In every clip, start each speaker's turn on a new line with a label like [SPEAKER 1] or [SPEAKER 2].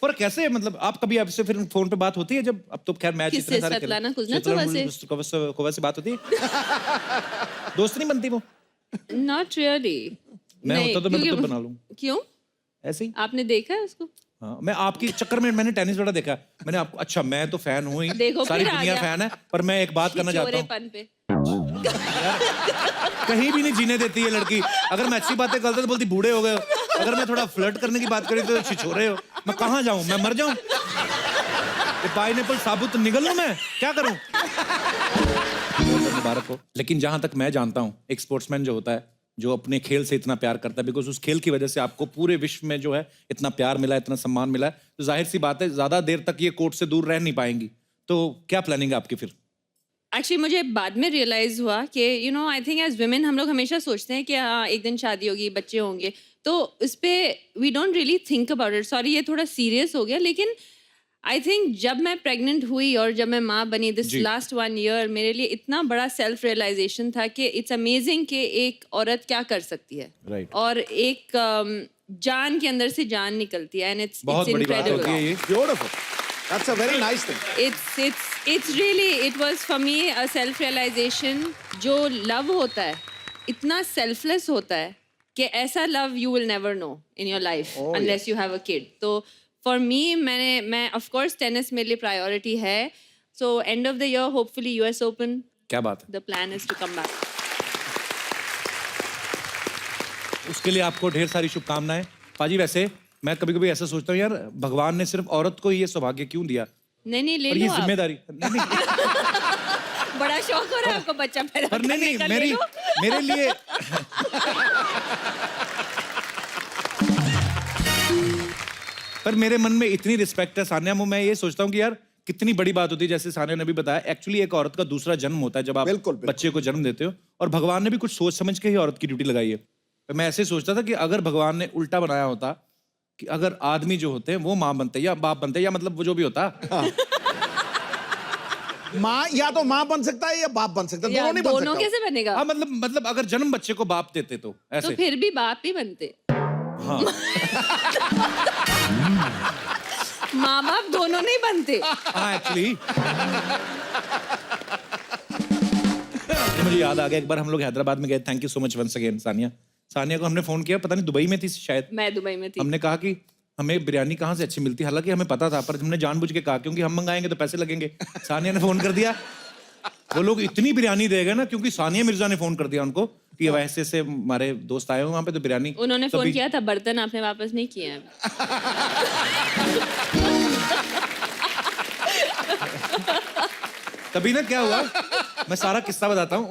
[SPEAKER 1] पर कैसे मतलब आप कभी आपसे फिर फोन पे बात होती है जब अब तो खैर मैच
[SPEAKER 2] किससे?
[SPEAKER 1] इतने सारे
[SPEAKER 2] svetlana Kuznetsova से?
[SPEAKER 1] कोवा से बात होती है दोस्त नहीं बनती वो
[SPEAKER 2] Not really.
[SPEAKER 1] मैं
[SPEAKER 2] नहीं,
[SPEAKER 1] होता तो मैं
[SPEAKER 2] क्योंकि-
[SPEAKER 1] तो बना लूं
[SPEAKER 2] क्यों?
[SPEAKER 1] ऐसे ही
[SPEAKER 2] आपने देखा है उसको?
[SPEAKER 1] हाँ मैं आपके चक्कर में मैंने टेनिस बड़ा देखा मैंने आपको अच्छा मैं तो फैन हूँ ही
[SPEAKER 2] देखो,
[SPEAKER 1] सारी
[SPEAKER 2] फिर आ
[SPEAKER 1] दुनिया
[SPEAKER 2] गया।
[SPEAKER 1] फैन है पर मैं एक बात करना चाहता हूँ
[SPEAKER 2] छिछोरेपन पे।
[SPEAKER 1] कहीं भी नहीं जीने देती है लड़की अगर मैं अच्छी बातें करता तो बोलती बूढ़े हो गए हो अगर मैं थोड़ा फ्लर्ट करने की बात करी तो छिछोरे हो मैं कहाँ जाऊं मैं मर जाऊं पाइनएप्पल साबुत निगल लूं मैं क्या करूं मुबारक हो लेकिन जहां तक मैं जानता हूं एक स्पोर्ट्समैन जो होता है जो अपने खेल से इतना प्यार करता है बिकॉज उस खेल की वजह से आपको पूरे विश्व में जो है इतना प्यार मिला है इतना सम्मान मिला है तो जाहिर सी बात है ज्यादा देर तक ये कोर्ट से दूर रह नहीं पाएंगी तो क्या प्लानिंग है आपकी फिर
[SPEAKER 2] एक्चुअली मुझे बाद में रियलाइज हुआ कि you know I think as women हम लोग हमेशा सोचते हैं कि हाँ एक दिन शादी होगी बच्चे होंगे तो उस पर we don't really think about it sorry ये थोड़ा सीरियस हो गया लेकिन आई थिंक जब मैं प्रेग्नेंट हुई और जब मैं माँ बनी दिस लास्ट 1 ईयर मेरे लिए इतना बड़ा सेल्फ रियलाइजेशन था कि इट्स अमेजिंग कि एक औरत क्या कर सकती है
[SPEAKER 1] Right.
[SPEAKER 2] और एक जान के अंदर से जान निकलती है एंड इट्स
[SPEAKER 1] बहुत बड़ी बात होती है ये
[SPEAKER 3] Beautiful. That's a very nice thing.
[SPEAKER 2] it's really it was for me a self realization जो love होता है इतना selfless होता है कि ऐसा love you will never know in your life unless you have a kid तो for me मैं of course tennis मेरे लिए priority है so end of the year hopefully US Open
[SPEAKER 1] क्या बात है
[SPEAKER 2] the plan is to come back
[SPEAKER 1] उसके लिए आपको ढेर सारी शुभकामनाएं पाजी वैसे मैं कभी कभी ऐसा सोचता हूँ यार भगवान ने सिर्फ औरत को ही ये सौभाग्य क्यों दिया
[SPEAKER 2] नहीं ले
[SPEAKER 1] और
[SPEAKER 2] लो
[SPEAKER 1] ये
[SPEAKER 2] आप
[SPEAKER 1] जिम्मेदारी नहीं,
[SPEAKER 2] बड़ा शौक हो रहा है आपको बच्चा पैदा
[SPEAKER 1] पर नहीं
[SPEAKER 2] करने का ले
[SPEAKER 1] मेरी
[SPEAKER 2] लो
[SPEAKER 1] मेरे लिए पर मेरे मन में इतनी रिस्पेक्ट है सानिया मैं ये सोचता हूँ कि यार कितनी बड़ी बात होती है जैसे सानिया ने भी बताया एक्चुअली एक औरत का दूसरा जन्म होता है जब आप
[SPEAKER 3] बिल्कुल, बिल्कुल।
[SPEAKER 1] बच्चे को जन्म देते हो और भगवान ने भी कुछ सोच समझ के ही औरत की ड्यूटी लगाई है तो मैं ऐसे सोचता था कि अगर भगवान ने उल्टा बनाया होता कि अगर आदमी जो होते हैं वो माँ बनते या बाप बनते या मतलब वो जो भी होता
[SPEAKER 3] माँ या तो माँ बन सकता है या बाप बन सकता है दोनों नहीं बन
[SPEAKER 2] दोनों
[SPEAKER 3] सकता
[SPEAKER 2] कैसे बनेगा
[SPEAKER 1] हाँ मतलब अगर जन्म बच्चे को बाप देते तो
[SPEAKER 2] तो
[SPEAKER 1] ऐसे
[SPEAKER 2] फिर भी बाप ही बनते
[SPEAKER 1] हाँ
[SPEAKER 2] माँ बाप दोनों नहीं बनते
[SPEAKER 1] हाँ एक्चुअली मुझे याद आ गया एक बार हम लोग हैदराबाद में गए thank you so much once again Sania को हमने फोन किया पता नहीं दुबई में थी शायद
[SPEAKER 2] मैं दुबई में थी
[SPEAKER 1] हमने कहा कि हमें बिरयानी कहाँ से अच्छी मिलती है हालांकि हमें पता था पर हमने जानबूझ के कहा क्योंकि हम मंगाएंगे तो पैसे लगेंगे सानिया ने फोन कर दिया वो लोग इतनी बिरयानी देगा ना क्योंकि सानिया मिर्जा ने फोन कर दिया उनको कि वैसे से हमारे दोस्त आए हुए वहां पे तो बिरयानी
[SPEAKER 2] उन्होंने
[SPEAKER 1] तो
[SPEAKER 2] फोन किया था बर्तन आपने वापस नहीं किए हैं
[SPEAKER 1] तभी ना क्या हुआ मैं सारा किस्सा बताता हूँ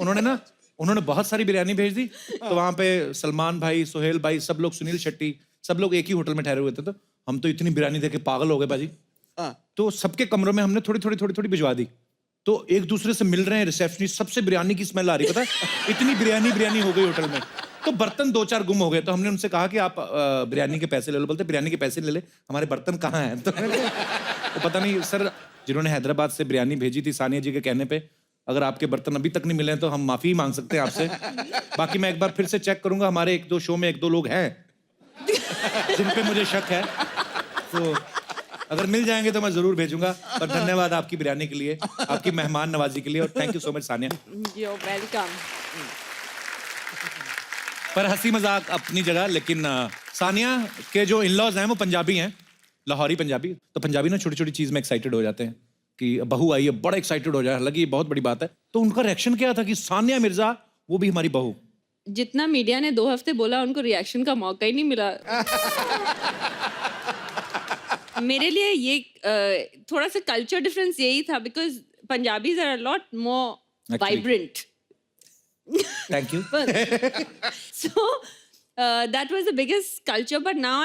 [SPEAKER 1] उन्होंने बहुत सारी बिरयानी भेज दी तो वहां पे सलमान भाई सोहेल भाई सब लोग सुनील शेट्टी सब लोग एक ही होटल में ठहरे हुए थे तो हम तो इतनी बिरयानी देख के पागल हो गए बाजी तो सबके कमरों में हमने थोड़ी थोड़ी भिजवा दी तो एक दूसरे से मिल रहे हैं रिसेप्शनिस्ट सबसे बिरयानी की स्मेल आ रही पता है इतनी बिरयानी हो गई होटल में तो बर्तन 2-4 गुम हो गए तो हमने उनसे कहा कि आप बिरयानी के पैसे ले लो बोलते बिरयानी के पैसे ले ले हमारे बर्तन कहाँ हैं तो पता नहीं सर जिन्होंने हैदराबाद से बिरयानी भेजी थी सानिया जी के कहने पे अगर आपके बर्तन अभी तक नहीं मिले हैं तो हम माफी मांग सकते हैं आपसे बाकी मैं एक बार फिर से चेक करूंगा हमारे 1-2 शो में 1-2 लोग हैं जिन पे मुझे शक है तो अगर मिल जाएंगे तो मैं जरूर भेजूंगा पर धन्यवाद आपकी बिरयानी के लिए आपकी मेहमान नवाजी के लिए और thank you so much Sania
[SPEAKER 2] you welcome
[SPEAKER 1] पर हंसी मजाक अपनी जगह लेकिन सानिया के जो इन-लॉज हैं वो पंजाबी हैं लाहौरी पंजाबी तो पंजाबी ना छोटी छोटी चीज में एक्साइटेड हो जाते हैं कि बहू आई है बड़ा एक्साइटेड हो जाए हालांकि ये बहुत बड़ी बात है तो उनका रिएक्शन क्या था कि सानिया मिर्जा वो भी हमारी बहू
[SPEAKER 2] जितना मीडिया ने 2 हफ्ते बोला उनको रिएक्शन का मौका ही नहीं मिला मेरे लिए ये थोड़ा सा कल्चर डिफरेंस यही था because Punjabis are a lot more vibrant
[SPEAKER 1] thank you
[SPEAKER 2] so that was the biggest culture but now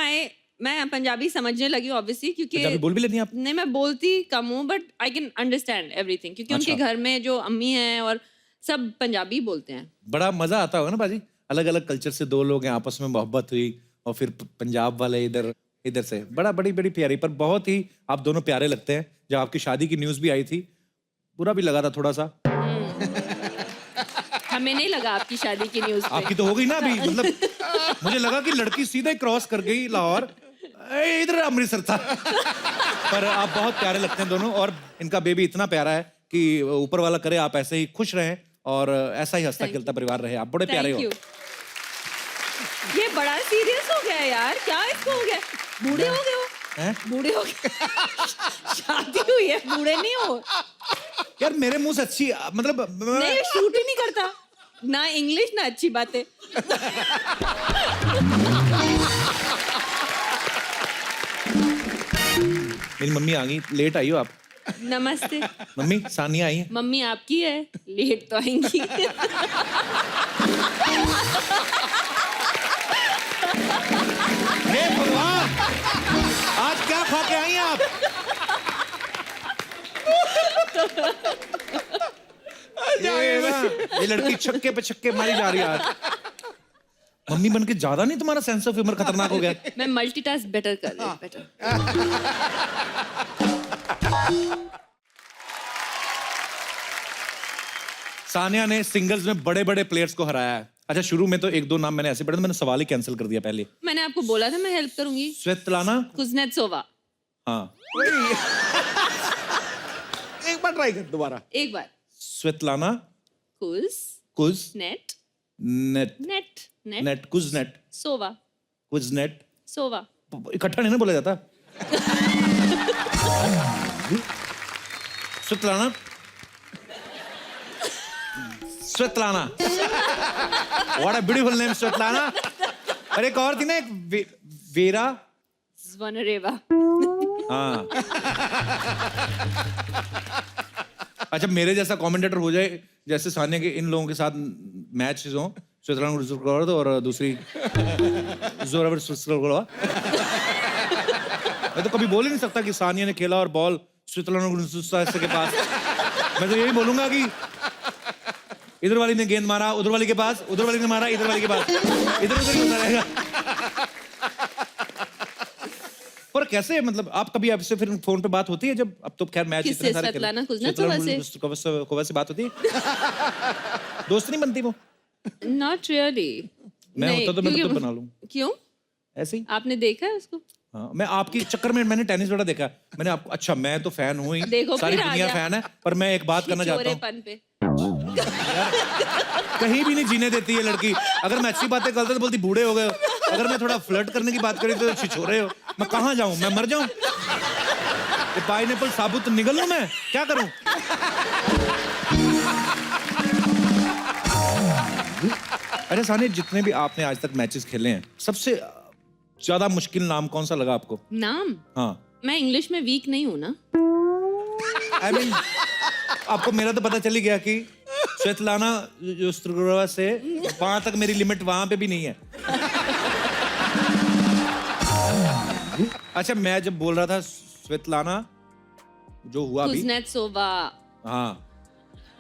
[SPEAKER 2] मैं पंजाबी समझने लगी ऑब्वियसली क्योंकि
[SPEAKER 1] पंजाबी बोल भी लेती हैं आप
[SPEAKER 2] नहीं मैं बोलती कम हूँ but I can understand everything क्योंकि उनके घर में जो अम्मी हैं और सब पंजाबी बोलते हैं
[SPEAKER 1] बड़ा मजा आता होगा ना बाजी अलग अलग कल्चर से 2 लोग हैं आपस में मोहब्बत हुई और फिर पंजाब वाले इधर से बड़ी प्यारी पर बहुत ही आप दोनों प्यारे लगते हैं जब आपकी शादी की न्यूज भी आई थी बुरा भी लगा था थोड़ा सा
[SPEAKER 2] हमें नहीं लगा आपकी शादी की न्यूज
[SPEAKER 1] आपकी तो हो गई ना अभी मतलब मुझे लगा कि लड़की सीधे क्रॉस कर गई लाहौर इधर अमृतसर था। पर आप बहुत प्यारे लगते हैं दोनों, और इनका बेबी इतना प्यारा है कि ऊपर वाला करे आप ऐसे ही खुश रहें और ऐसा ही हंसता खेलता परिवार रहे। आप बड़े प्यारे हो।
[SPEAKER 2] Thank you. ये बड़ा सीरियस हो गया यार, क्या इसको हो गया? बूढ़े हो गए हो?
[SPEAKER 1] हैं?
[SPEAKER 2] बूढ़े हो गए? शादी हुई है, बूढ़े नहीं हो।
[SPEAKER 1] यार मेरे मुंह से अच्छी मतलब
[SPEAKER 2] नहीं, शूट ही नहीं करता ना इंग्लिश ना अच्छी बातें।
[SPEAKER 1] मेरी मम्मी आ गई, लेट आई हो आप?
[SPEAKER 2] नमस्ते।
[SPEAKER 1] मम्मी सानिया आई है।
[SPEAKER 2] मम्मी आपकी है, लेट तो आएंगी।
[SPEAKER 1] हे भगवान, आज क्या खा के आई हैं आप? ये लड़की छक्के पे छक्के मारी जा रही है आज। मम्मी बन के ज्यादा नहीं तुम्हारा सेंस ऑफ ह्यूमर खतरनाक हो गया?
[SPEAKER 2] मैं मल्टीटास्क बेटर कर रही हूँ, बेटर।
[SPEAKER 1] सानिया ने सिंगल्स में बड़े बड़े प्लेयर्स को हराया है। अच्छा, शुरू में तो एक दो नाम मैंने ऐसे पढ़े, मैंने सवाल ही कैंसिल कर दिया पहले।
[SPEAKER 2] मैंने आपको बोला था मैं हेल्प करूंगी।
[SPEAKER 1] स्वेतलाना।
[SPEAKER 2] कुज़नेत्सोवा।
[SPEAKER 1] हाँ,
[SPEAKER 3] एक बार ट्राई कर दोबारा।
[SPEAKER 2] एक बार।
[SPEAKER 1] स्वेतलाना
[SPEAKER 2] कुज़
[SPEAKER 1] कुज़नेट
[SPEAKER 2] नेट नेट नेट
[SPEAKER 1] नेट कुज़नेट
[SPEAKER 2] सोवा
[SPEAKER 1] कुज़नेट।
[SPEAKER 2] सोवा।
[SPEAKER 1] इकट्ठा नहीं ना बोला जाता। Svetlana Svetlana. What a beautiful name, Svetlana. और एक और थी ना, एक वेरा
[SPEAKER 2] ज़्वनरेवा।
[SPEAKER 1] हाँ। अच्छा, मेरे जैसा कमेंटेटर हो जाए जैसे सानिया के इन लोगों के साथ मैच हो, स्विट्जरलैंड और दूसरी जोरावर स्विट्जरलैंड। मैं तो कभी बोल ही नहीं सकता कि सानिया ने खेला और बॉल स्विट्जरलैंड के पास। मैं तो यही बोलूंगा कि इधर वाली ने गेंद मारा उधर वाली के पास, उधर वाली ने मारा इधर वाली के पास, इधर उधर ही होता रहेगा। और कैसे, मतलब आप कभी आपसे फिर फोन पे बात होती है जब, अब तो खैर मैच
[SPEAKER 2] किससे? स्वेतलाना कुज़नेत्सोवा
[SPEAKER 1] से बात होती है? दोस्त नहीं बनती वो?
[SPEAKER 2] Not really।
[SPEAKER 1] मैं
[SPEAKER 2] नहीं,
[SPEAKER 1] होता तो मैं
[SPEAKER 2] क्योंकि-
[SPEAKER 1] तो बना लूं
[SPEAKER 2] क्यों?
[SPEAKER 1] ऐसे ही।
[SPEAKER 2] आपने देखा है उसको?
[SPEAKER 1] हाँ, मैं आपके चक्कर में मैंने टेनिस बड़ा देखा। मैंने आपको, अच्छा मैं तो फैन हूँ ही,
[SPEAKER 2] देखो
[SPEAKER 1] सारी
[SPEAKER 2] फिर आ
[SPEAKER 1] दुनिया
[SPEAKER 2] गया।
[SPEAKER 1] फैन है, पर मैं एक बात करना चाहता हूँ,
[SPEAKER 2] छिछोरेपन पे।
[SPEAKER 1] कहीं भी नहीं जीने देती है लड़की। अगर मैं अच्छी बातें करता तो बोलती बूढ़े हो गए हो, अगर मैं थोड़ा फ्लर्ट करने की बात करी तो छिछोरे हो। मैं कहाँ जाऊं, मैं मर जाऊं? ये पाइनएप्पल साबुत निगल लूं, मैं क्या करूं? अरे सानिया, जितने भी आपने आज तक मैचेस खेले हैं, सबसे ज्यादा मुश्किल नाम कौन सा लगा आपको?
[SPEAKER 2] नाम?
[SPEAKER 1] हाँ,
[SPEAKER 2] मैं इंग्लिश में वीक नहीं हूँ ना।
[SPEAKER 1] I mean, आपको मेरा तो पता चल ही गया कि स्वेतलाना जो स्ट्रुगोवा से वहां तक मेरी लिमिट वहां पे भी नहीं है। अच्छा, मैं जब बोल रहा था स्वेतलाना जो हुआ अभी,
[SPEAKER 2] कुज़नेत्सोवा।
[SPEAKER 1] हाँ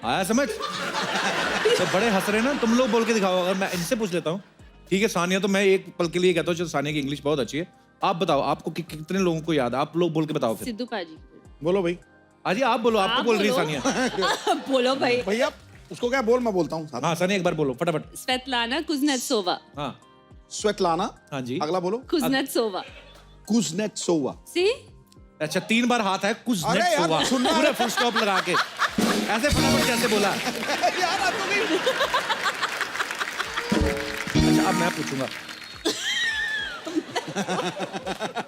[SPEAKER 1] आया समझ? तो बड़े हंस रहे ना, तुम लोग बोल के दिखाओ। अगर मैं इनसे पूछ लेता हूँ, ठीक है सानिया, तो मैं एक पल के लिए कहता हूँ, सानिया की इंग्लिश बहुत अच्छी है, आप बताओ आपको कितने लोगों को याद है? आप लोग बोल के बताओ फिर।
[SPEAKER 2] सिद्धू पाजी।
[SPEAKER 3] बोलो भाई।
[SPEAKER 1] अजी आप बोलो, आपको
[SPEAKER 2] आप
[SPEAKER 1] बोल रही है
[SPEAKER 2] बोलो।
[SPEAKER 1] सानिया।
[SPEAKER 2] बोलो भाई।
[SPEAKER 3] भैया उसको क्या बोल, मैं बोलता हूँ साथ में।
[SPEAKER 1] हाँ सानिया, एक बार बोलो फटाफट।
[SPEAKER 2] Svetlana Kuznetsova.
[SPEAKER 1] हाँ
[SPEAKER 3] स्वेतलाना।
[SPEAKER 1] हाँ जी।
[SPEAKER 3] अगला बोलो।
[SPEAKER 2] कुज़नेत्सोवा।
[SPEAKER 3] कुज़नेत्सोवा।
[SPEAKER 2] सी?
[SPEAKER 1] अच्छा, 3 बार हाथ है, कुछ
[SPEAKER 3] अरे यार,
[SPEAKER 1] हुआ
[SPEAKER 3] सुनना है।
[SPEAKER 1] पूरा फुल स्टॉप लगा के ऐसे फटाफट कैसे बोला?
[SPEAKER 3] यार आप तो नहीं।
[SPEAKER 1] अच्छा, अब मैं पूछूंगा।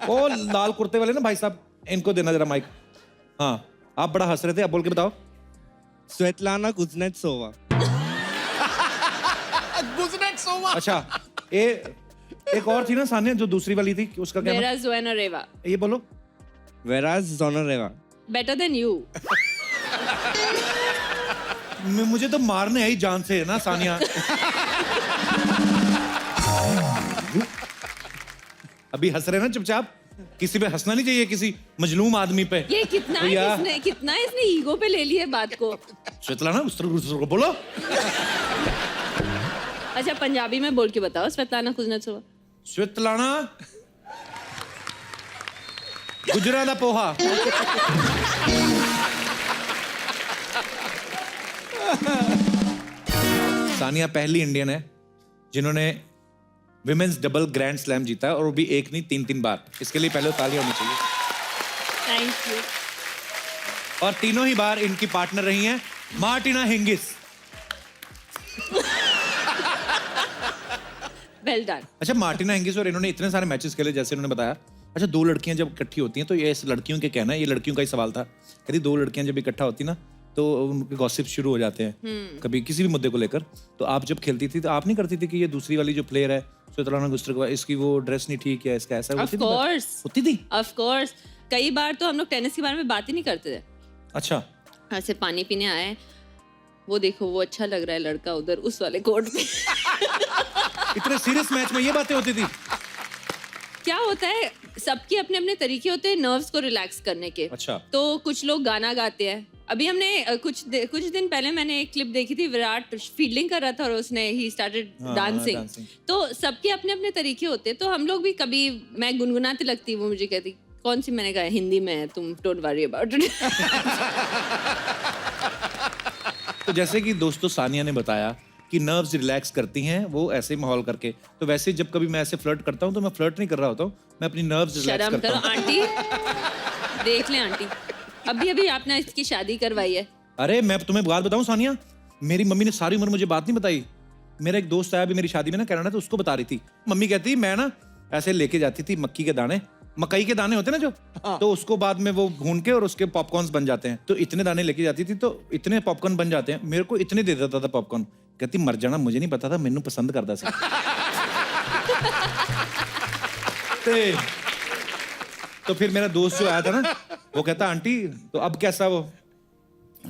[SPEAKER 1] ओ लाल कुर्ते वाले ना भाई साहब, इनको देना जरा माइक। हाँ, आप बड़ा हंस रहे थे, अब बोल के बताओ।
[SPEAKER 4] Svetlana Kuznetsova.
[SPEAKER 3] कुज़नेत्सोवा।
[SPEAKER 1] अच्छा, एक और थी ना सानिया जो दूसरी वाली थी, उसका क्या नाम?
[SPEAKER 2] Vera Zvonareva.
[SPEAKER 1] ये बोलो।
[SPEAKER 4] Vera Zvonareva.
[SPEAKER 2] Better than you.
[SPEAKER 1] मुझे तो मारने है ही जान से ना सानिया। अभी हंस रहे ना चुपचाप, किसी पे हंसना नहीं चाहिए, किसी मजलूम आदमी पे।
[SPEAKER 2] ये कितना
[SPEAKER 1] तो यार-
[SPEAKER 2] कितना इसने ईगो पे ले लिया बात को।
[SPEAKER 1] स्वेतलाना उस तरह को बोलो।
[SPEAKER 2] अच्छा, पंजाबी में बोल के बताओ स्वेतलाना कुज़नेत्सोवा।
[SPEAKER 1] स्वेतलाना गुजरा दा पोहा। सानिया पहली इंडियन है जिन्होंने विमेंस डबल ग्रैंड स्लैम जीता है और वो भी एक नहीं 3-3 बार। इसके लिए पहले तालियां होनी चाहिए।
[SPEAKER 2] Thank you.
[SPEAKER 1] और तीनों ही बार इनकी पार्टनर रही हैं मार्टिना हिंगिस।
[SPEAKER 2] Well done.
[SPEAKER 1] अच्छा, मार्टिना हिंगिस और इन्होंने इतने सारे मैचेस खेले जैसे उन्होंने बताया। अच्छा, दो लड़कियां जब इकट्ठी होती हैं तो ये इस लड़कियों के कहना है, ये लड़कियों का ही सवाल था, कहती दो लड़कियां जब इकट्ठा होती ना तो उनके गॉसिप शुरू हो जाते हैं कभी किसी भी मुद्दे को लेकर। तो आप जब खेलती थी तो आप नहीं करती थी कि ये दूसरी वाली जो प्लेयर है स्वेतलाना गुस्ट्रेकोवा, इसकी वो ड्रेस नहीं ठीक है, इसका ऐसा
[SPEAKER 2] ऑफ कोर्स,
[SPEAKER 1] होती थी?
[SPEAKER 2] Of course. कई बार तो हम लोग टेनिस के बारे में बात ही नहीं करते थे।
[SPEAKER 1] अच्छा,
[SPEAKER 2] ऐसे पानी पीने आए, वो देखो वो अच्छा लग रहा है लड़का उधर उस वाले कोर्ट पे।
[SPEAKER 1] इतने सीरियस मैच में ये बातें होती थी?
[SPEAKER 2] क्या होता है, सबके अपने अपने तरीके होते हैं नर्व्स को रिलैक्स करने के।
[SPEAKER 1] अच्छा।
[SPEAKER 2] तो कुछ लोग गाना गाते हैं। अभी हमने कुछ दिन पहले मैंने एक क्लिप देखी थी, विराट फील्डिंग कर रहा था और उसने ही स्टार्टेड डांसिंग। तो सबके अपने अपने तरीके होते हैं। तो हम लोग भी कभी, मैं गुनगुनाती लगती, वो मुझे कहती कौन सी, मैंने कहा हिंदी में है, तुम डोंट वरी अबाउट इट।
[SPEAKER 1] तो जैसे कि दोस्तों सानिया ने बताया कि नर्व्स रिलैक्स करती हैं वो ऐसे माहौल करके, तो वैसे जब कभी मैं ऐसे फ्लर्ट करता हूँ तो मैं फ्लर्ट नहीं कर रहा होता हूँ, मैं अपनी नर्व्स रिलैक्स
[SPEAKER 2] शर्म
[SPEAKER 1] करता
[SPEAKER 2] करो
[SPEAKER 1] हूँ।
[SPEAKER 2] आंटी। देख लें आंटी, अभी आपने इसकी शादी करवाई है।
[SPEAKER 1] अरे मैं तुम्हें बात बताऊं सानिया, मेरी मम्मी ने सारी उम्र मुझे बात नहीं बताई। मेरा एक दोस्त आया अभी मेरी शादी में ना कनाडा, तो उसको बता रही थी। मम्मी कहती मैं ना ऐसे लेके जाती थी मक्की के दाने, मकई के दाने होते ना जो, तो उसको बाद में वो भून के और उसके पॉपकॉर्न बन जाते हैं। तो इतने दाने लेके जाती थी तो इतने पॉपकॉर्न बन जाते हैं, मेरे को इतने दे देता था पॉपकॉर्न। कहती मर जाना, मुझे नहीं पता था, मैनू पसंद करता सी। तो फिर मेरा दोस्त जो आया था ना, वो कहता आंटी तो अब कैसा वो,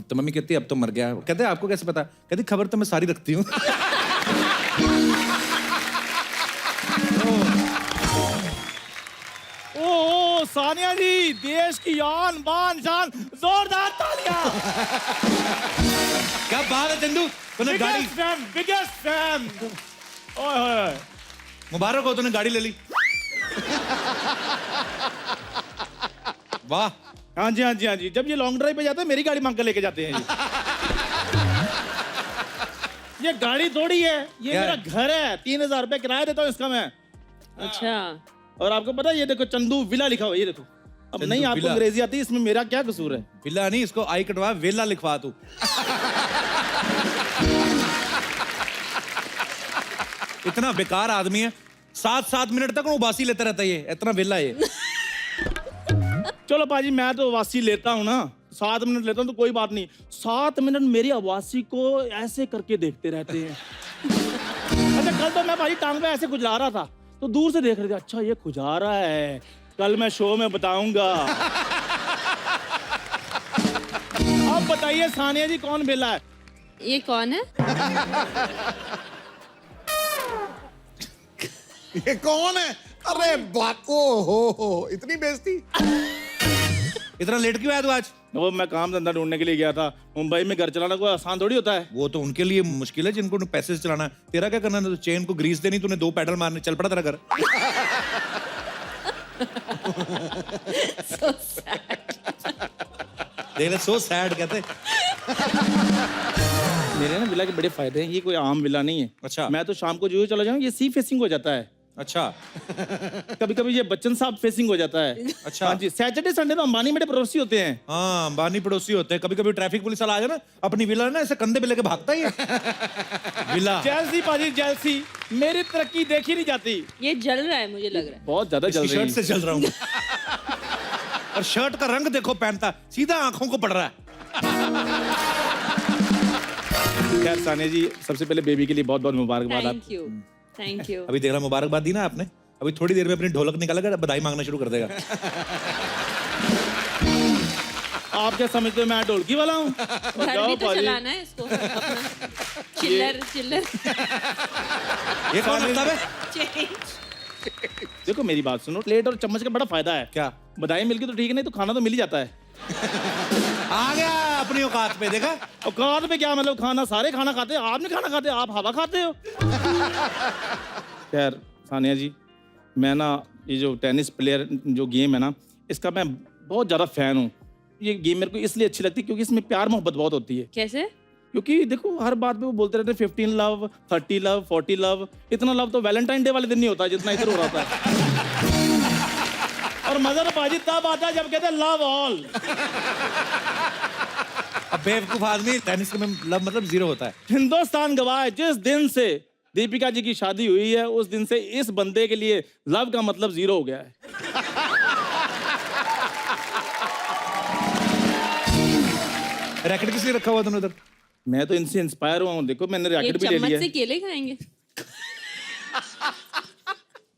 [SPEAKER 1] तो मम्मी कहती अब तो मर गया। कहते आपको कैसे पता? कहती खबर तो मैं सारी रखती हूँ।
[SPEAKER 5] ओ सानिया जी, देश की आन बान शान, जोरदार तालियां।
[SPEAKER 1] क्या बात है चंदू, तूने गाड़ी,
[SPEAKER 5] बिगेस्ट फैन। ओए होए,
[SPEAKER 1] मुबारक हो, तूने गाड़ी ले ली। वाह।
[SPEAKER 5] हाँ जी हाँ जी हाँ जी, जब ये लॉन्ग ड्राइव पे जाते हैं मेरी गाड़ी मांग कर लेके जाते हैं ये गाड़ी थोड़ी है, ये
[SPEAKER 1] क्या
[SPEAKER 5] मेरा
[SPEAKER 1] है?
[SPEAKER 5] घर है। 3000 रुपए किराया देता हूँ इसका मैं।
[SPEAKER 2] अच्छा,
[SPEAKER 5] और आपको पता है ये देखो चंदू विला लिखा हुआ है, ये देखो। अब
[SPEAKER 1] चंदू
[SPEAKER 5] नहीं आपको
[SPEAKER 1] विला।
[SPEAKER 5] अंग्रेजी आती, इसमें मेरा क्या कसूर है?
[SPEAKER 1] बिल्ला नहीं, इसको आई कटवा वेला लिखवा तू। इतना बेकार आदमी है, 7-7 मिनट तक उबासी लेता रहता है ये, इतना वेला है ये।
[SPEAKER 5] चलो पाजी, मैं तो आवासी लेता हूँ ना, 7 मिनट लेता हूँ तो कोई बात नहीं। 7 मिनट मेरी आवासी को ऐसे करके देखते रहते हैं। अच्छा, कल तो मैं भाई टांग पे ऐसे खुजला रहा था तो दूर से देख रहे थे, अच्छा ये खुजा रहा है, कल मैं शो में बताऊंगा। अब बताइए सानिया जी, कौन बेला है?
[SPEAKER 2] ये कौन है?
[SPEAKER 3] ये कौन है? अरे बाको हो, इतनी बेइज्जती।
[SPEAKER 1] इतना लेट क्यों आया तू आज?
[SPEAKER 5] वो मैं काम धंधा ढूंढने के लिए गया था। मुंबई में घर चलाना कोई आसान थोड़ी होता है।
[SPEAKER 1] वो तो उनके लिए मुश्किल है जिनको पैसे से चलाना है। तेरा क्या करना है? तो चेन को ग्रीस देनी, तूने 2 पैडल मारने, चल पड़ा तेरा घर।
[SPEAKER 2] So sad.
[SPEAKER 1] देख ले, सो सैड कहते।
[SPEAKER 5] मेरे ना विला के बड़े फायदे हैं, ये कोई आम विला नहीं है।
[SPEAKER 1] अच्छा।
[SPEAKER 5] मैं तो शाम को जो चला जाऊँ, ये सी फेसिंग हो जाता है।
[SPEAKER 1] अच्छा।
[SPEAKER 5] कभी कभी ये बच्चन साहब फेसिंग हो जाता है।
[SPEAKER 1] अच्छा।
[SPEAKER 5] हाँ जी, सैटरडे संडे तो अंबानी मेरे पड़ोसी होते हैं।
[SPEAKER 1] हाँ, अंबानी पड़ोसी होते हैं। कभी कभी ट्रैफिक पुलिस वाला आ जाए ना, अपनी विला ना ऐसे कंधे पे लेके भागता ही है। विला
[SPEAKER 5] जेलसी पाजी, जेलसी। मेरी तरक्की देखी नहीं जाती।
[SPEAKER 2] ये जल रहा है, मुझे लग रहा है।
[SPEAKER 5] बहुत ज्यादा जल
[SPEAKER 1] इसकी
[SPEAKER 5] रही
[SPEAKER 1] शर्ट से चल रहा हूँ। और शर्ट का रंग देखो, पहनता सीधा आंखों को पड़ रहा है।
[SPEAKER 5] खैर सानिया जी, सबसे पहले बेबी के लिए बहुत बहुत मुबारकबाद।
[SPEAKER 2] Thank you, thank you.
[SPEAKER 1] अभी देख रहा, मुबारकबाद दी ना आपने, अभी थोड़ी देर में अपनी ढोलक निकालेगा, बधाई मांगना शुरू कर देगा।
[SPEAKER 5] आप क्या समझते हो मैं ढोलकी वाला हूँ?
[SPEAKER 2] घर भी तो चलाना है इसको अपना। चिल्लर चिल्लर।
[SPEAKER 1] ये कौन लगता है?
[SPEAKER 2] Change.
[SPEAKER 5] देखो मेरी बात सुनो, प्लेट और चम्मच का बड़ा फायदा है।
[SPEAKER 1] क्या?
[SPEAKER 5] बधाई मिलके तो ठीक है, नहीं तो खाना तो मिल ही जाता है।
[SPEAKER 1] आ गया अपनी औकात पे, देखा?
[SPEAKER 5] औकात पे क्या मतलब, खाना सारे खाना खाते हैं, आप नहीं खाना खाते, आप हवा खाते हो। खैर सानिया जी, मैं ना ये जो टेनिस प्लेयर जो गेम है ना, इसका मैं बहुत ज़्यादा फैन हूँ। ये गेम मेरे को इसलिए अच्छी लगती है क्योंकि इसमें प्यार मोहब्बत बहुत होती है।
[SPEAKER 2] कैसे?
[SPEAKER 5] क्योंकि देखो हर बात पे वो बोलते रहते हैं 15 लव, 30 लव, 40 लव। इतना लव तो वैलेंटाइन डे वाले दिन नहीं होता जितना इधर हो रहा था। और मजा तो पाजी तब आता है जब कहते हैं लव ऑल।
[SPEAKER 1] अब बेवकूफ आदमी टेनिस में लव मतलब जीरो होता है।
[SPEAKER 5] हिंदुस्तान गवाह है, जिस दिन से दीपिका जी की शादी हुई है उस दिन से इस बंदे के लिए लव का मतलब जीरो हो गया है।
[SPEAKER 1] रैकेट किस लिए रखा हुआ तुमने उधर?
[SPEAKER 5] मैं तो इनसे इंस्पायर हुआ हूँ। देखो मैंने
[SPEAKER 2] ये
[SPEAKER 5] रैकेट भी ले
[SPEAKER 2] चम्मच
[SPEAKER 5] लिया
[SPEAKER 2] से
[SPEAKER 5] है।
[SPEAKER 2] केले खाएंगे।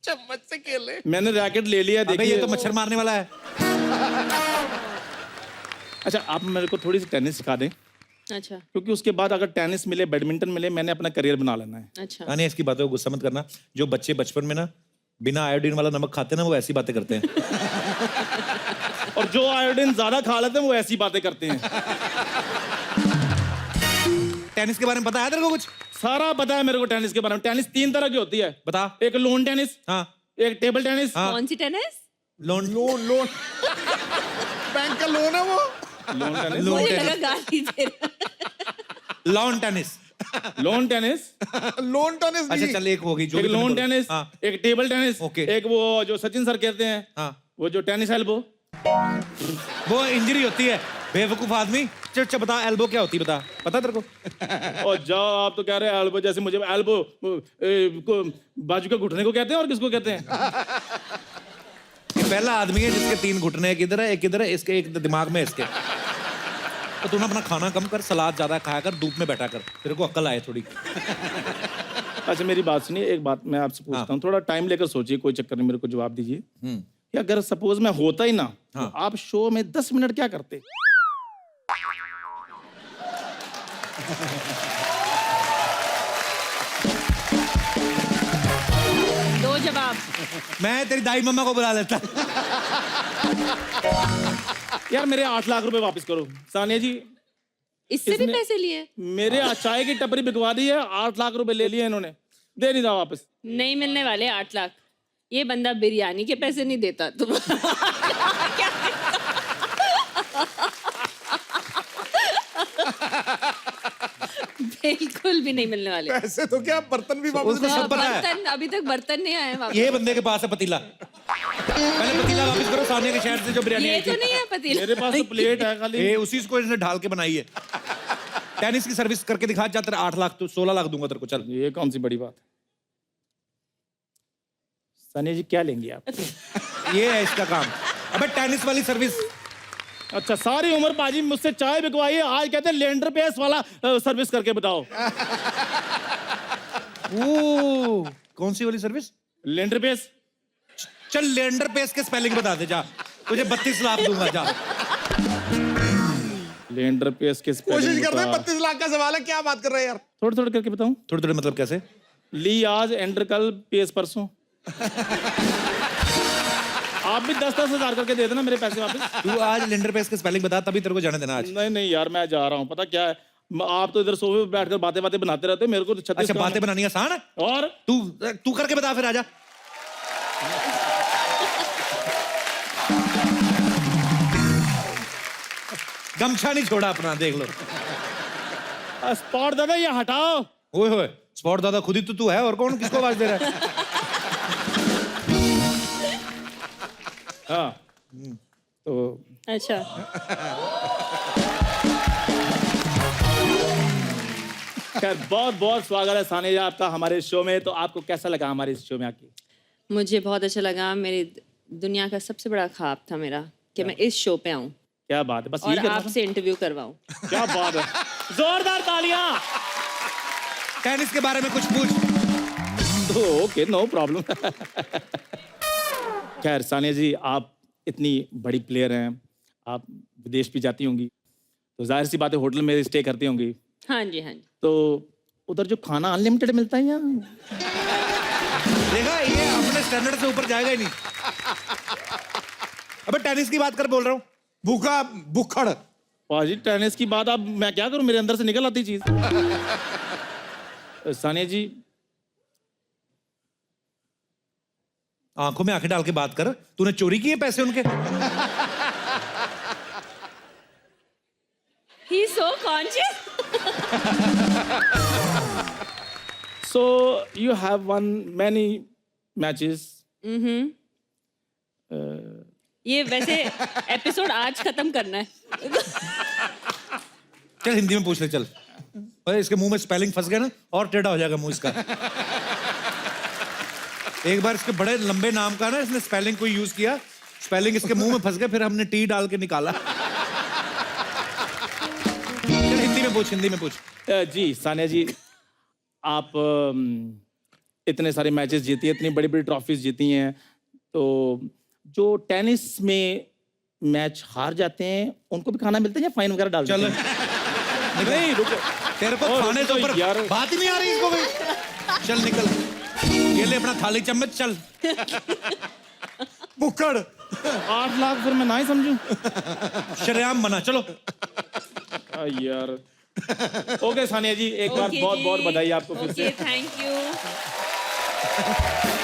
[SPEAKER 3] चम्मच से केले।
[SPEAKER 5] मैंने रैकेट ले लिया।
[SPEAKER 1] अबे
[SPEAKER 5] देखिए
[SPEAKER 1] ये तो मच्छर मारने वाला है।
[SPEAKER 5] अच्छा आप मेरे को थोड़ी सी टेनिस सिखा दें,
[SPEAKER 2] अच्छा
[SPEAKER 5] क्योंकि उसके बाद अगर टेनिस मिले, बैडमिंटन मिले, मैंने अपना करियर बना लेना है।
[SPEAKER 2] अच्छा।
[SPEAKER 1] नहीं इसकी बातों को गुस्सा मत करना। जो बच्चे बचपन में ना बिना आयोडीन वाला नमक खाते हैं ना वो ऐसी बातें करते हैं।
[SPEAKER 5] और जो आयोडीन ज्यादा खा लेते हैं वो ऐसी बातें करते हैं।
[SPEAKER 1] टेनिस के बारे में पता है तेरे को कुछ?
[SPEAKER 5] सारा पता है मेरे को टेनिस के बारे में। टेनिस 3 तरह की होती है।
[SPEAKER 1] बता।
[SPEAKER 5] एक लोन टेनिस,
[SPEAKER 1] हाँ
[SPEAKER 5] एक टेबल टेनिस,
[SPEAKER 1] हाँ।
[SPEAKER 2] कौन सी टेनिस?
[SPEAKER 1] लोन
[SPEAKER 3] लोन बैंक का लोन है वो।
[SPEAKER 5] लोन टेनिस,
[SPEAKER 1] लोन
[SPEAKER 2] मुझे
[SPEAKER 1] टेनिस।
[SPEAKER 2] लगा गाली दे रहा।
[SPEAKER 1] Lawn tennis.
[SPEAKER 5] Loan tennis,
[SPEAKER 3] loan tennis
[SPEAKER 1] अच्छा
[SPEAKER 3] नहीं।
[SPEAKER 1] चल एक होगी जो
[SPEAKER 5] एक
[SPEAKER 1] भी तूने
[SPEAKER 5] लोन
[SPEAKER 1] बोला।
[SPEAKER 5] टेनिस,
[SPEAKER 1] हाँ
[SPEAKER 5] एक टेबल टेनिस,
[SPEAKER 1] ओके।
[SPEAKER 5] एक वो जो सचिन सर कहते हैं
[SPEAKER 1] हाँ
[SPEAKER 5] वो जो टेनिस एल्बो।
[SPEAKER 1] वो इंजरी होती है बेवकूफ आदमी। चल बता एल्बो क्या होती है बता। पता तेरे को?
[SPEAKER 5] और जाओ आप तो कह रहे हैं एल्बो, जैसे मुझे एल्बो को बाजू के घुटने को कहते हैं और किसको कहते हैं?
[SPEAKER 1] ये पहला आदमी है जिसके 3 घुटने, एक इधर है एक इधर है, इसके एक दिमाग में इसके। तो तू ना अपना खाना कम कर, सलाद ज्यादा खाया कर, धूप में बैठा कर, तेरे को अक्ल आए थोड़ी।
[SPEAKER 5] अच्छा मेरी बात सुनिए, एक बात मैं आपसे पूछता हूँ, थोड़ा टाइम लेकर सोचिए, कोई चक्कर नहीं, मेरे को जवाब दीजिए कि अगर सपोज मैं होता ही ना तो आप शो में 10 मिनट क्या करते?
[SPEAKER 2] दो जवाब।
[SPEAKER 1] मैं तेरी दाई मम्मा को बुला लेता।
[SPEAKER 5] यार मेरे 8 लाख रुपए वापस करो। सानिया जी
[SPEAKER 2] इससे भी
[SPEAKER 5] इसने-
[SPEAKER 2] पैसे लिए?
[SPEAKER 5] मेरे चाय की टपरी बिकवा दी है, 8 लाख रुपए ले लिए इन्होंने, दे नहीं रहा वापस।
[SPEAKER 2] नहीं मिलने वाले 8 लाख। ये बंदा बिरयानी के पैसे नहीं देता तुम। बिल्कुल भी नहीं मिलने वाले।
[SPEAKER 3] पैसे तो क्या बर्तन भी वापस
[SPEAKER 1] उसको सब पता है।
[SPEAKER 2] बर्तन अभी तक बर्तन नहीं आए वापस।
[SPEAKER 1] ये बंदे के पास है पतीला। पहले पतीला वापस करो। सानिया के शहर से जो बिरयानी
[SPEAKER 2] ये
[SPEAKER 1] आई
[SPEAKER 2] तो
[SPEAKER 1] थी,
[SPEAKER 2] नहीं है पतीला।
[SPEAKER 5] मेरे पास तो प्लेट है खाली।
[SPEAKER 1] ये उसी को इसने ढाल के बनाई है। टेनिस की सर्विस करके दिखा, जा तेरे 8 लाख तो 16 लाख दूंगा तेरे को। चल
[SPEAKER 5] ये कौन सी बड़ी बात है? सानिया जी क्या लेंगे आप?
[SPEAKER 1] ये है इसका काम। अबे टेनिस वाली सर्विस।
[SPEAKER 5] अच्छा सारी उम्र बाजी मुझसे चाय बिकवाई है, आज कहते हैं लेंडर पेस वाला सर्विस करके बताओ।
[SPEAKER 1] ओ कौन सी वाली सर्विस?
[SPEAKER 5] लेंडर पेस।
[SPEAKER 1] चल लेंडर पेस के स्पेलिंग बता दे जा, तुझे 32 लाख दूंगा जा।
[SPEAKER 5] लेंडर पेस के
[SPEAKER 3] कोशिश करते हैं। 32 लाख का सवाल है, क्या बात कर रहे हैं यार?
[SPEAKER 5] थोड़े थोड़े करके बताऊं।
[SPEAKER 1] थोड़े थोड़े मतलब कैसे?
[SPEAKER 5] ली आज, एंडर कल, पेस परसों। आप भी 10-10 हजार करके दे देना मेरे पैसे वापस।
[SPEAKER 1] तू आज लेंडर पेस के स्पेलिंग बता, तभी तेरे को जाने देना आज।
[SPEAKER 5] नहीं नहीं यार मैं जा रहा हूँ, पता क्या है, आप तो इधर सोफे पे बैठकर बातें बातें बनाते रहते हो, मेरे को तो 36
[SPEAKER 1] अच्छा
[SPEAKER 5] काम
[SPEAKER 1] बातें
[SPEAKER 5] है।
[SPEAKER 1] बनानी आसान है?
[SPEAKER 5] और
[SPEAKER 1] तू करके बता फिर आजा। गमछा नहीं छोड़ा अपना, देख लो।
[SPEAKER 5] स्पॉट दादा ये हटाओ।
[SPEAKER 1] ओए होए स्पॉट दादा खुद ही तो तू है, और कौन किसको आवाज दे रहा है?
[SPEAKER 5] हाँ तो
[SPEAKER 2] अच्छा
[SPEAKER 5] खैर बहुत बहुत स्वागत है सानिया जी आपका हमारे शो में। तो आपको कैसा लगा हमारे इस शो में आके?
[SPEAKER 2] मुझे बहुत अच्छा लगा। मेरी दुनिया का सबसे बड़ा ख्वाब था मेरा कि मैं इस शो पे आऊं
[SPEAKER 5] क्या बात है, बस
[SPEAKER 2] और
[SPEAKER 5] यही करना था?
[SPEAKER 2] आपसे इंटरव्यू करवाऊं।
[SPEAKER 5] क्या बात है, जोरदार तालियां।
[SPEAKER 1] टेनिस के बारे में कुछ पूछ।
[SPEAKER 5] तो ओके नो प्रॉब्लम। खैर सानिया जी आप इतनी बड़ी प्लेयर हैं, आप विदेश भी जाती होंगी, तो जाहिर सी बात है होटल में स्टे करती होंगी,
[SPEAKER 2] हाँ जी हाँ जी।
[SPEAKER 5] तो उधर जो खाना अनलिमिटेड मिलता है या?
[SPEAKER 1] देखा ये अपने स्टैंडर्ड से ऊपर जाएगा ही नहीं। अबे टेनिस की बात कर बोल रहा हूँ।
[SPEAKER 3] भूखा भुखड़।
[SPEAKER 5] पाजी टेनिस की बात अब मैं क्या करूं, मेरे अंदर से निकल आती चीज। सानिया जी
[SPEAKER 1] आंखों में आंखें डाल के बात कर। तूने चोरी किए पैसे उनके?
[SPEAKER 2] He's so conscious.
[SPEAKER 5] So you have won many matches.
[SPEAKER 2] ये वैसे एपिसोड आज खत्म करना है.
[SPEAKER 1] चल हिंदी में पूछ ले चल. अरे इसके मुंह में स्पेलिंग फंस गया ना और टेढ़ा हो जाएगा मुंह इसका. एक बार इसके बड़े लंबे नाम का ना इसने स्पेलिंग को यूज किया, स्पेलिंग इसके मुंह में फंस गया, फिर हमने टी डाल के निकाला. चल हिंदी में पूछ, हिंदी में पूछ.
[SPEAKER 5] जी सानिया जी, आप इतने सारे मैचेस जीती हैं, इतनी बड़ी बड़ी ट्रॉफीज जीती हैं, तो जो टेनिस में मैच हार जाते हैं उनको भी खाना मिलता है या फाइन वगैरह डाल
[SPEAKER 1] चल
[SPEAKER 5] देते हैं? नहीं रुको,
[SPEAKER 1] तेरे को
[SPEAKER 5] और
[SPEAKER 1] खाने
[SPEAKER 5] तो
[SPEAKER 1] तो ऊपर
[SPEAKER 5] यार-
[SPEAKER 1] बात ही नहीं आ रही इसको भी. चल निकल, ये ले अपना थाली चम्मच. चल
[SPEAKER 3] बुक्कड़
[SPEAKER 5] 8 लाख फिर मैं ना ही समझूं.
[SPEAKER 1] शरेआम मना. चलो
[SPEAKER 5] यार. ओके सानिया जी, एक बार
[SPEAKER 2] Okay
[SPEAKER 5] बहुत
[SPEAKER 2] जी.
[SPEAKER 5] बहुत बधाई आपको फिर से.
[SPEAKER 2] Okay, thank you.